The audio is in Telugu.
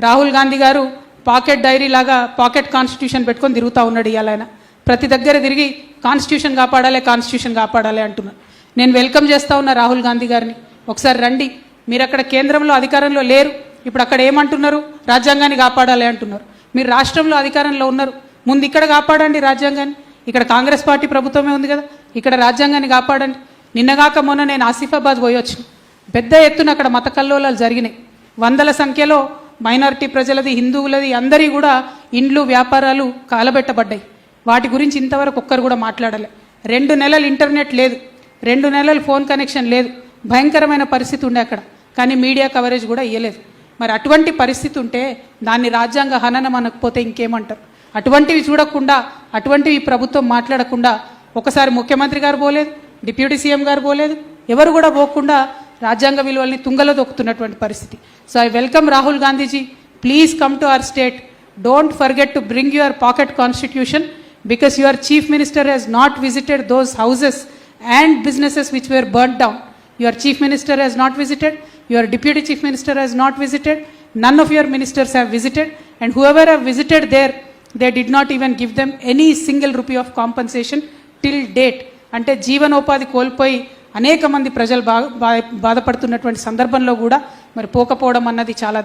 రాహుల్ గాంధీ గారు పాకెట్ డైరీ లాగా పాకెట్ కాన్స్టిట్యూషన్ పెట్టుకొని తిరుగుతూ ఉన్నాడు. ఇవాళ ఆయన ప్రతి దగ్గర తిరిగి కాన్స్టిట్యూషన్ కాపాడాలి అంటున్నారు. నేను వెల్కమ్ చేస్తూ ఉన్నా రాహుల్ గాంధీ గారిని. ఒకసారి రండి, మీరు అక్కడ కేంద్రంలో అధికారంలో లేరు, ఇప్పుడు అక్కడ ఏమంటున్నారు? రాజ్యాంగాన్ని కాపాడాలి అంటున్నారు. మీరు రాష్ట్రంలో అధికారంలో ఉన్నారు, ముందు ఇక్కడ కాపాడండి రాజ్యాంగాన్ని. ఇక్కడ కాంగ్రెస్ పార్టీ ప్రభుత్వమే ఉంది కదా, ఇక్కడ రాజ్యాంగాన్ని కాపాడండి. నిన్నగాక మొన్న నేను ఆసిఫాబాద్ పోయి వచ్చిన, పెద్ద ఎత్తున అక్కడ మత కల్లోలాలు జరిగినాయి. వందల సంఖ్యలో మైనారిటీ ప్రజలది, హిందువులది అందరి కూడా ఇండ్లు వ్యాపారాలు కాలబెట్టబడ్డాయి. వాటి గురించి ఇంతవరకు ఒక్కరు కూడా మాట్లాడలే. 2 నెలలు ఇంటర్నెట్ లేదు, 2 నెలలు ఫోన్ కనెక్షన్ లేదు, భయంకరమైన పరిస్థితి ఉండే అక్కడ. కానీ మీడియా కవరేజ్ కూడా ఇవ్వలేదు. మరి అటువంటి పరిస్థితి ఉంటే దాన్ని రాజ్యాంగ హననం అనకపోతే ఇంకేమంటారు? అటువంటివి చూడకుండా, అటువంటివి ప్రభుత్వం మాట్లాడకుండా ఒకసారి ముఖ్యమంత్రి గారు పోలేదు, డిప్యూటీ సీఎం గారు పోలేదు, ఎవరు కూడా పోకుండా రాజ్యాంగ విలువల్ని తుంగలో దొక్కుతున్నటువంటి పరిస్థితి. So I welcome Rahul Gandhiji, please come to our state. Don't forget to bring your pocket constitution because your chief minister has not visited those houses and businesses which were burnt down. Your chief minister has not visited, your deputy chief minister has not visited, none of your ministers have visited, and whoever have visited there, they did not even give them any single rupee of compensation till date. అంటే జీవనోపాధి కోల్పోయి అనేక మంది ప్రజలు బాధపడుతున్నటువంటి సందర్భంలో కూడా మరి పోకపోవడం అన్నది చాలా